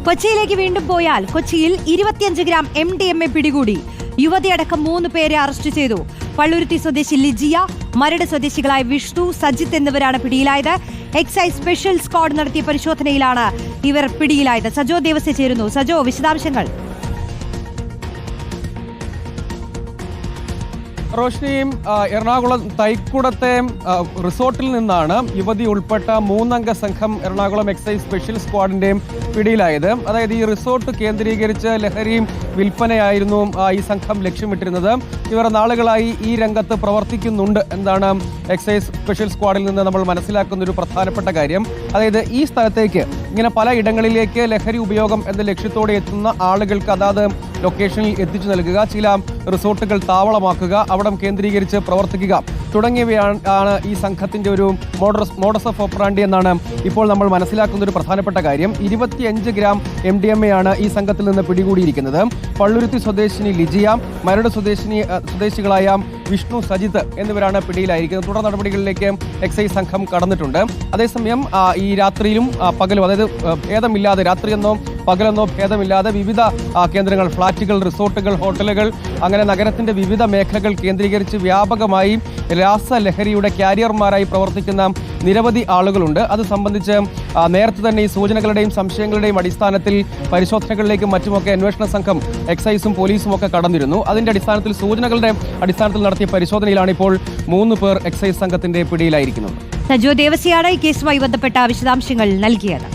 കൊച്ചിയിലേക്ക് വീണ്ടും പോയാൽ കൊച്ചിയിൽ 25 ഗ്രാം MDMA പിടികൂടി. യുവതിയടക്കം 3 പേരെ അറസ്റ്റ് ചെയ്തു. പള്ളുരുത്തി സ്വദേശി ലിജിയ, മരട് സ്വദേശികളായ വിഷ്ണു, സജിത്ത് എന്നിവരാണ് പിടിയിലായത്. എക്സൈസ് സ്പെഷ്യൽ സ്ക്വാഡ് നടത്തിയ പരിശോധനയിലാണ് ഇവർ പിടിയിലായത്. സജോ ദേവസ്യ ചേരുന്നു. സജോ, വിശദാംശങ്ങൾ. റോഷ്നിയും എറണാകുളം തൈക്കുടത്തെ റിസോർട്ടിൽ നിന്നാണ് യുവതി ഉൾപ്പെട്ട 3 അംഗ സംഘം എറണാകുളം എക്സൈസ് സ്പെഷ്യൽ സ്ക്വാഡിന്റെയും പിടിയിലായത്. അതായത് ഈ റിസോർട്ട് കേന്ദ്രീകരിച്ച് ലഹരിയും വിൽപ്പനയായിരുന്നു ഈ സംഘം ലക്ഷ്യമിട്ടിരുന്നത്. ഇവർ നാളുകളായി ഈ രംഗത്ത് പ്രവർത്തിക്കുന്നുണ്ട് എന്നാണ് എക്സൈസ് സ്പെഷ്യൽ സ്ക്വാഡിൽ നിന്ന് നമ്മൾ മനസ്സിലാക്കുന്ന ഒരു പ്രധാനപ്പെട്ട കാര്യം. അതായത് ഈ സ്ഥലത്തേക്ക് ഇങ്ങനെ പല ഇടങ്ങളിലേക്ക് ലഹരി ഉപയോഗം എന്ന ലക്ഷ്യത്തോടെ എത്തുന്ന ആളുകൾക്ക് അതാത് ലൊക്കേഷനിൽ എത്തിച്ചു നൽകുക, ചില റിസോർട്ടുകൾ താവളമാക്കുക, അവിടം കേന്ദ്രീകരിച്ച് പ്രവർത്തിക്കുക തുടങ്ങിയവയാണ് ഈ സംഘത്തിന്റെ ഒരു മോഡസ് ഓഫ് ഓപ്പറാൻഡി എന്നാണ് ഇപ്പോൾ നമ്മൾ മനസ്സിലാക്കുന്ന ഒരു പ്രധാനപ്പെട്ട കാര്യം. 25 ഗ്രാം MDMA ആണ് ഈ സംഘത്തിൽ നിന്ന് പിടികൂടിയിരിക്കുന്നത്. പള്ളുരുത്തി സ്വദേശിനി ലിജിയ, മരട് സ്വദേശികളായ വിഷ്ണു, സജിത്ത് എന്നിവരാണ് പിടിയിലായിരിക്കുന്നത്. തുടർ നടപടികളിലേക്ക് എക്സൈസ് സംഘം കടന്നിട്ടുണ്ട്. അതേസമയം ഈ രാത്രിയിലും പകലും, അതായത് ഭേദമില്ലാതെ രാത്രിയെന്നോ പകലെന്നോ ഭേദമില്ലാതെ വിവിധ കേന്ദ്രങ്ങൾ, ഫ്ളാറ്റുകൾ, റിസോർട്ടുകൾ, ഹോട്ടലുകൾ, അങ്ങനെ നഗരത്തിന്റെ വിവിധ മേഖലകൾ കേന്ദ്രീകരിച്ച് വ്യാപകമായി രാസലഹരിയുടെ കാരിയർമാരായി പ്രവർത്തിക്കുന്ന നിരവധി ആളുകളുണ്ട്. അത് സംബന്ധിച്ച് നേരത്തെ തന്നെ ഈ സൂചനകളുടെയും സംശയങ്ങളുടെയും അടിസ്ഥാനത്തിൽ പരിശോധനകളിലേക്കും മറ്റുമൊക്കെ അന്വേഷണ സംഘം, എക്സൈസും പോലീസും ഒക്കെ കടന്നിരുന്നു. അതിന്റെ അടിസ്ഥാനത്തിൽ സൂചനകളുടെ അടിസ്ഥാനത്തിൽ നടത്തിയ പരിശോധനയിലാണ് ഇപ്പോൾ 3 പേർ എക്സൈസ് സംഘത്തിന്റെ പിടിയിലായിരിക്കുന്നത്. സജോ ദേവസ്യയാണ് ഈ കേസുമായി ബന്ധപ്പെട്ട വിശദാംശങ്ങൾ നൽകിയത്.